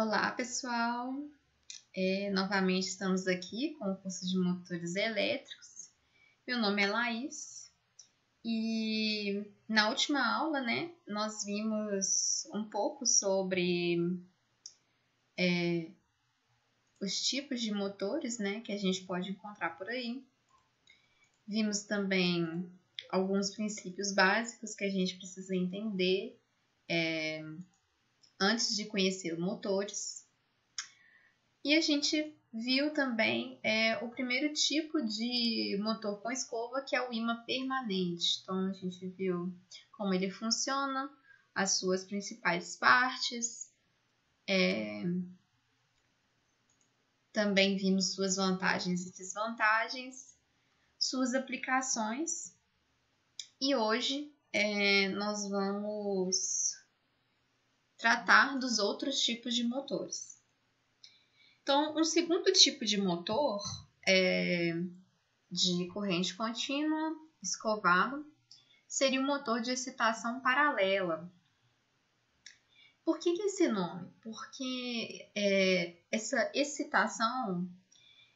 Olá, pessoal! Novamente estamos aqui com o curso de motores elétricos. Meu nome é Laís e na última aula, nós vimos um pouco sobre os tipos de motores, que a gente pode encontrar por aí. Vimos também alguns princípios básicos que a gente precisa entender antes de conhecer motores. E a gente viu também o primeiro tipo de motor com escova, que é o ímã permanente. Então, a gente viu como ele funciona, as suas principais partes. Também vimos suas vantagens e desvantagens, suas aplicações. E hoje nós vamos tratar dos outros tipos de motores. Então, um segundo tipo de motor de corrente contínua, escovado, seria um motor de excitação paralela. Por que esse nome? Porque essa excitação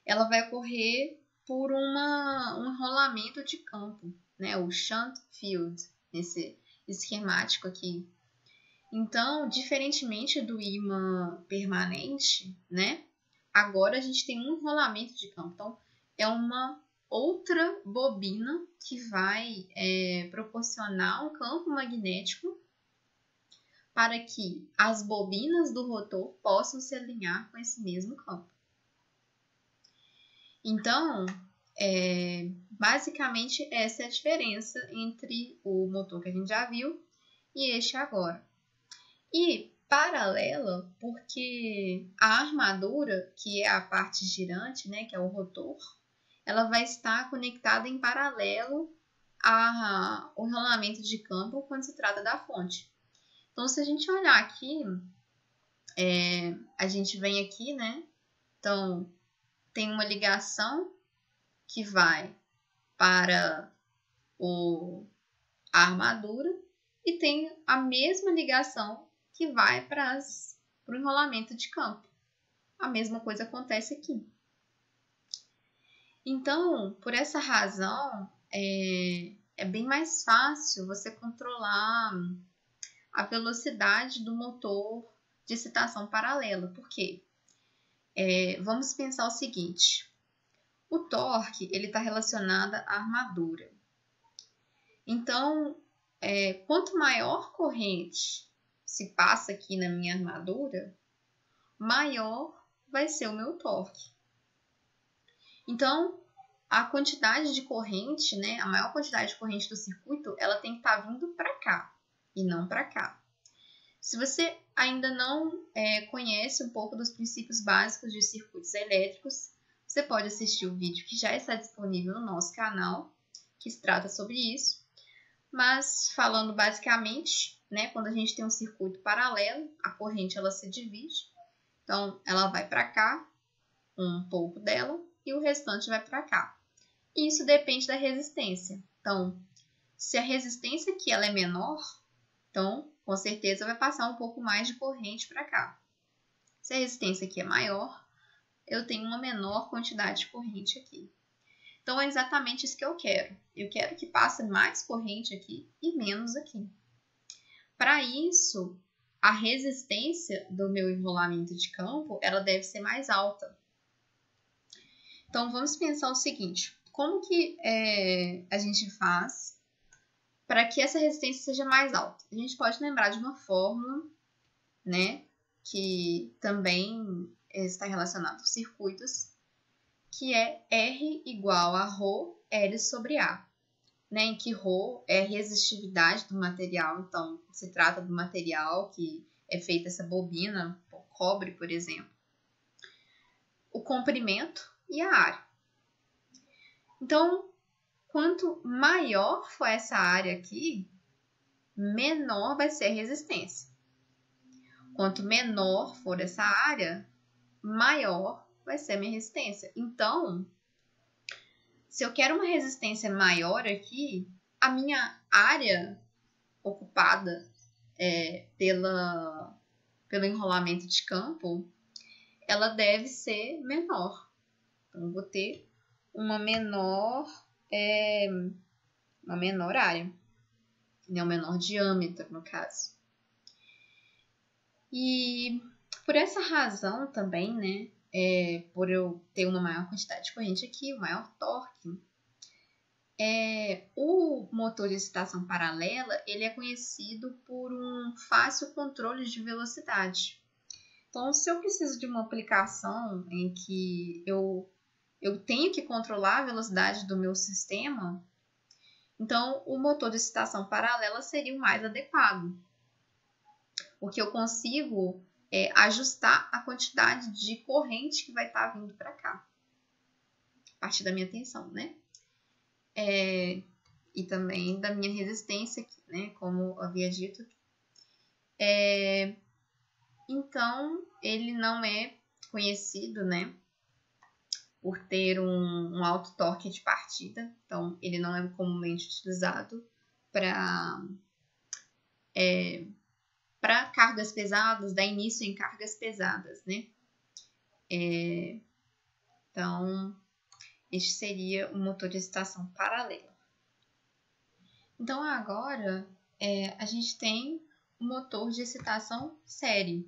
ela vai ocorrer por um enrolamento de campo, o shunt field, nesse esquemático aqui. Então, diferentemente do ímã permanente, agora a gente tem um enrolamento de campo. Então, é uma outra bobina que vai proporcionar um campo magnético para que as bobinas do rotor possam se alinhar com esse mesmo campo. Então, basicamente essa é a diferença entre o motor que a gente já viu e este agora. E paralela, porque a armadura, que é a parte girante, que é o rotor, ela vai estar conectada em paralelo ao enrolamento de campo quando se trata da fonte. Então, se a gente olhar aqui, a gente vem aqui, Então, tem uma ligação que vai para a armadura e tem a mesma ligação que vai para o enrolamento de campo. A mesma coisa acontece aqui. Então, por essa razão, é bem mais fácil você controlar a velocidade do motor de excitação paralela. Por quê? Vamos pensar o seguinte. O torque está relacionado à armadura. Então, quanto maior corrente se passa aqui na minha armadura, maior vai ser o meu torque. Então, a quantidade de corrente, a maior quantidade de corrente do circuito, ela tem que estar vindo para cá e não para cá. Se você ainda não conhece um pouco dos princípios básicos de circuitos elétricos, você pode assistir o vídeo que já está disponível no nosso canal, que se trata sobre isso. Mas, falando basicamente, quando a gente tem um circuito paralelo, a corrente ela se divide. Então, ela vai para cá, um pouco dela, e o restante vai para cá. E isso depende da resistência. Então, se a resistência aqui ela é menor, então, com certeza vai passar um pouco mais de corrente para cá. Se a resistência aqui é maior, eu tenho uma menor quantidade de corrente aqui. Então, é exatamente isso que eu quero. Eu quero que passe mais corrente aqui e menos aqui. Para isso, a resistência do meu enrolamento de campo, ela deve ser mais alta. Então, vamos pensar o seguinte. Como que a gente faz para que essa resistência seja mais alta? A gente pode lembrar de uma fórmula, que também está relacionada aos circuitos, que é R igual a ρ L sobre A, em que ρ é a resistividade do material. Então, se trata do material que é feita essa bobina, o cobre, por exemplo, o comprimento e a área. Então, quanto maior for essa área aqui, menor vai ser a resistência. Quanto menor for essa área, maior vai ser a minha resistência. Então, se eu quero uma resistência maior aqui, a minha área ocupada pelo enrolamento de campo, ela deve ser menor. Então, eu vou ter uma menor área, né? Um menor diâmetro, no caso. E por essa razão também, né? Por eu ter uma maior quantidade de corrente aqui, o maior torque, o motor de excitação paralela, ele é conhecido por um fácil controle de velocidade. Então, se eu preciso de uma aplicação em que eu tenho que controlar a velocidade do meu sistema, então o motor de excitação paralela seria o mais adequado, porque eu consigo ajustar a quantidade de corrente que vai estar vindo para cá, a partir da minha tensão, né? E também da minha resistência aqui, né? Como eu havia dito. Então, ele não é conhecido, né? Por ter um alto torque de partida. Então, ele não é comumente utilizado para cargas pesadas, dar início em cargas pesadas, né? Então, este seria o motor de excitação paralela. Então, agora, a gente tem o motor de excitação série.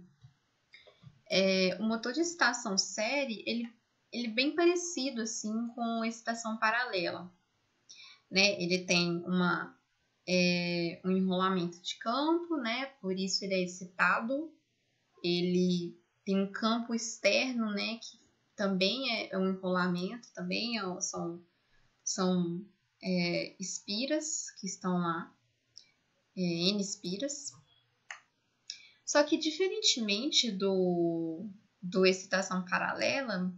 O motor de excitação série, ele é bem parecido assim, com a excitação paralela. Né? Ele tem um enrolamento de campo, né? Por isso ele é excitado. Ele tem um campo externo, né? Que também é um enrolamento, também são espiras que estão lá, N espiras. Só que diferentemente do excitação paralela,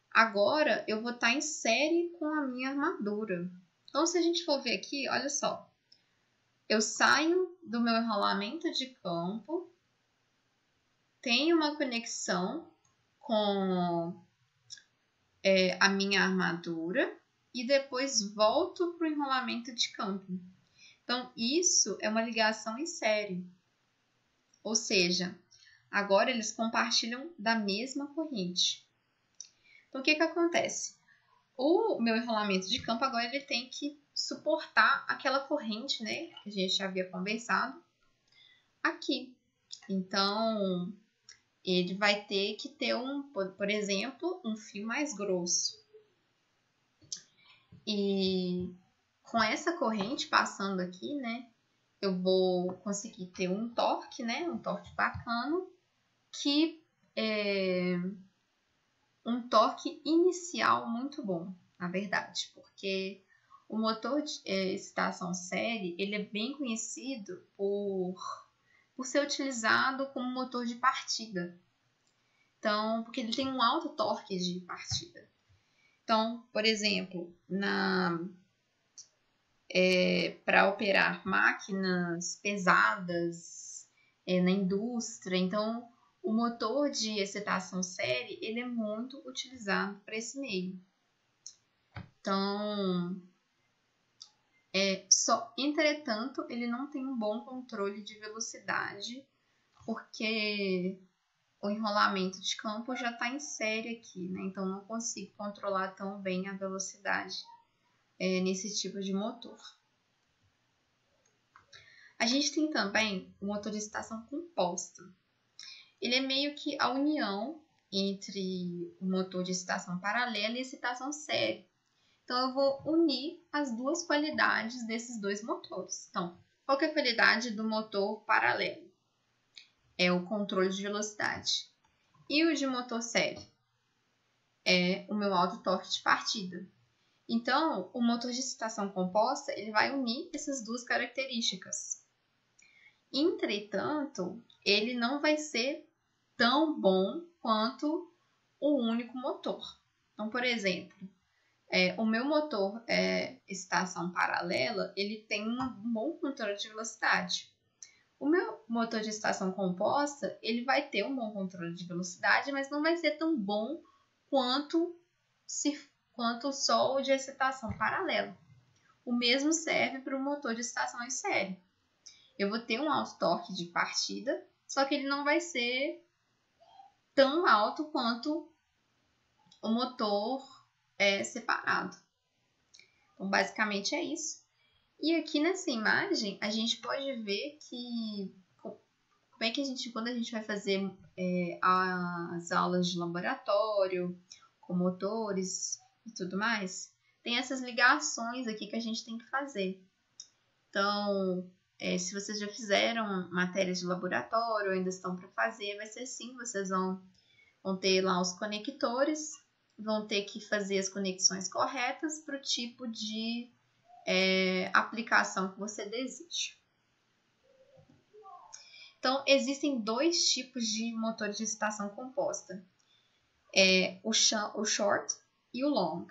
agora eu vou estar em série com a minha armadura. Então, se a gente for ver aqui, olha só. Eu saio do meu enrolamento de campo, tenho uma conexão com a minha armadura e depois volto para o enrolamento de campo. Então, isso é uma ligação em série. Ou seja, agora eles compartilham da mesma corrente. Então, o que acontece? O meu enrolamento de campo agora ele tem que suportar aquela corrente, né, que a gente já havia conversado aqui. Então, ele vai ter que ter por exemplo, um fio mais grosso. E com essa corrente passando aqui, né, eu vou conseguir ter um torque, né, um torque bacana, que é um torque inicial muito bom, na verdade, porque o motor de excitação série, ele é bem conhecido por ser utilizado como motor de partida. Então, porque ele tem um alto torque de partida. Então, por exemplo, para operar máquinas pesadas na indústria, então o motor de excitação série ele é muito utilizado para esse meio. Então, entretanto, ele não tem um bom controle de velocidade, porque o enrolamento de campo já está em série aqui, né? Então, não consigo controlar tão bem a velocidade nesse tipo de motor. A gente tem também o motor de excitação composta. Ele é meio que a união entre o motor de excitação paralela e excitação série. Então, eu vou unir as duas qualidades desses dois motores. Então, qual que é a qualidade do motor paralelo? É o controle de velocidade. E o de motor série? É o meu alto torque de partida. Então, o motor de excitação composta ele vai unir essas duas características. Entretanto, ele não vai ser tão bom quanto o único motor. Então, por exemplo, o meu motor excitação paralela, ele tem um bom controle de velocidade. O meu motor de excitação composta, ele vai ter um bom controle de velocidade, mas não vai ser tão bom quanto só o de excitação paralela. O mesmo serve para o motor de excitação em série. Eu vou ter um alto torque de partida, só que ele não vai ser tão alto quanto o motor separado. Então, basicamente é isso. E aqui nessa imagem, a gente pode ver que como é que quando a gente vai fazer as aulas de laboratório, com motores e tudo mais, tem essas ligações aqui que a gente tem que fazer. Então, se vocês já fizeram matérias de laboratório ou ainda estão para fazer, vai ser assim, vocês vão ter lá os conectores, vão ter que fazer as conexões corretas para o tipo de aplicação que você deseja. Então, existem dois tipos de motores de excitação composta. O short e o long.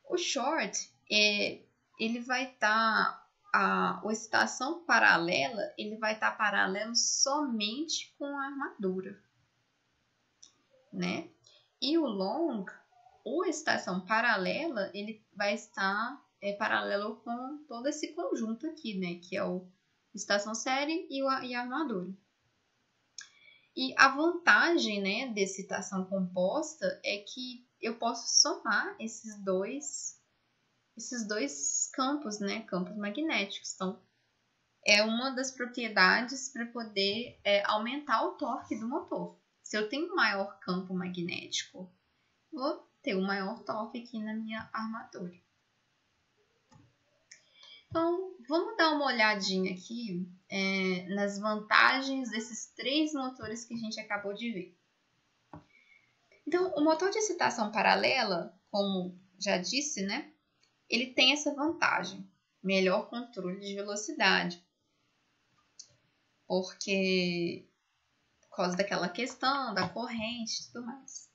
O short, ele vai estar... a excitação paralela, ele vai estar paralelo somente com a armadura, né? E o long, ou excitação paralela, ele vai estar paralelo com todo esse conjunto aqui, né? Que é o estação série e a armadura. E a vantagem, né, dessa excitação composta é que eu posso somar esses dois campos, né, campos magnéticos. Então, é uma das propriedades para poder aumentar o torque do motor. Se eu tenho um maior campo magnético, vou ter um maior torque aqui na minha armadura. Então, vamos dar uma olhadinha aqui nas vantagens desses três motores que a gente acabou de ver. Então, o motor de excitação paralela, como já disse, né, ele tem essa vantagem, melhor controle de velocidade, porque por causa daquela questão da corrente e tudo mais.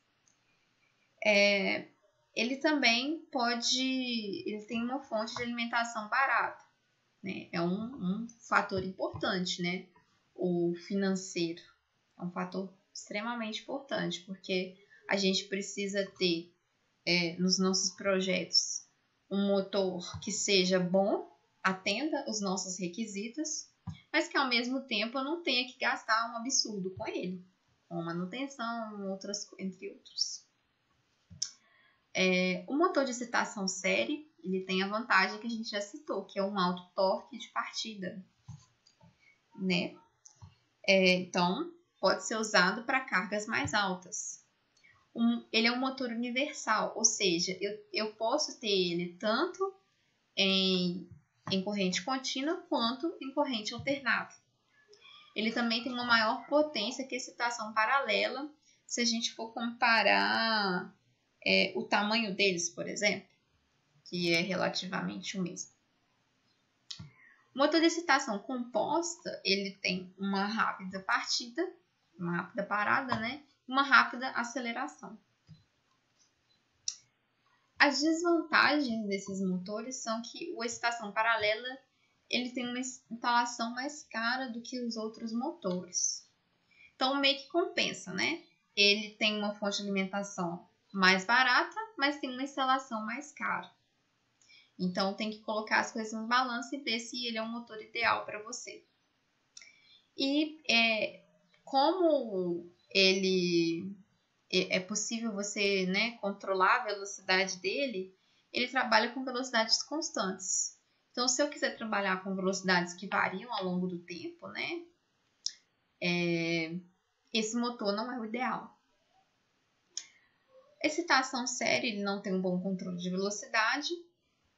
Ele também ele tem uma fonte de alimentação barata, né? É um fator importante, né? O financeiro é um fator extremamente importante, porque a gente precisa ter nos nossos projetos um motor que seja bom, atenda os nossos requisitos, mas que ao mesmo tempo eu não tenha que gastar um absurdo com ele, com manutenção, entre outros. O motor de excitação série, ele tem a vantagem que a gente já citou, que é um alto torque de partida, né? Então, pode ser usado para cargas mais altas. Ele é um motor universal, ou seja, eu posso ter ele tanto em corrente contínua quanto em corrente alternada. Ele também tem uma maior potência que a excitação paralela, se a gente for comparar o tamanho deles, por exemplo, que é relativamente o mesmo. O motor de excitação composta, ele tem uma rápida partida, uma rápida parada, né? Uma rápida aceleração. As desvantagens desses motores são que o excitação paralela ele tem uma instalação mais cara do que os outros motores. Então, meio que compensa, né? Ele tem uma fonte de alimentação mais barata, mas tem uma instalação mais cara. Então, tem que colocar as coisas no balanço e ver se ele é um motor ideal para você. E como ele é possível você, né, controlar a velocidade dele, ele trabalha com velocidades constantes. Então, se eu quiser trabalhar com velocidades que variam ao longo do tempo, né, esse motor não é o ideal. Excitação série, ele não tem um bom controle de velocidade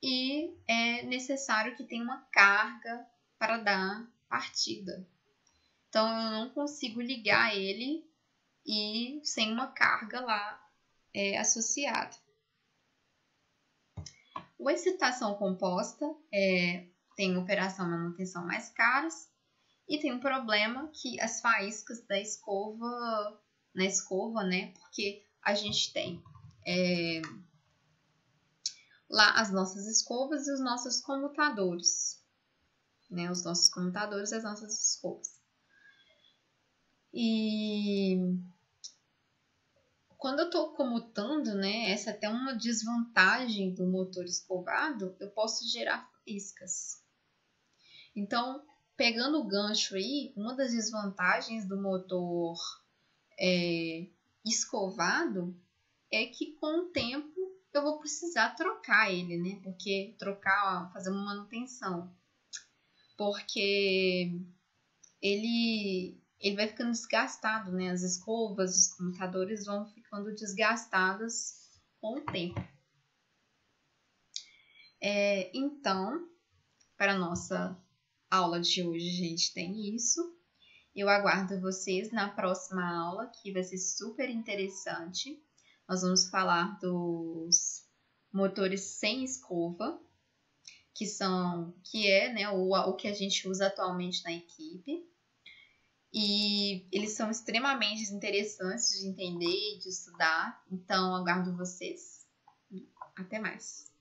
e é necessário que tenha uma carga para dar partida. Então, eu não consigo ligar ele e sem uma carga lá associada. O excitação composta tem operação e manutenção mais caras e tem um problema que as faíscas da escova, né? Porque a gente tem lá as nossas escovas e os nossos comutadores, né? Os nossos comutadores e as nossas escovas. E quando eu estou comutando, né? Essa é até uma desvantagem do motor escovado, eu posso gerar faíscas. Então, pegando o gancho aí, uma das desvantagens do motor escovado é que com o tempo eu vou precisar trocar ele, né? Porque trocar, fazer uma manutenção. Porque ele vai ficando desgastado, né? As escovas, os computadores vão ficando desgastadas com o tempo. Então, para a nossa aula de hoje, a gente tem isso. Eu aguardo vocês na próxima aula, que vai ser super interessante. Nós vamos falar dos motores sem escova, que é, né, o que a gente usa atualmente na equipe. E eles são extremamente interessantes de entender e de estudar. Então, aguardo vocês. Até mais.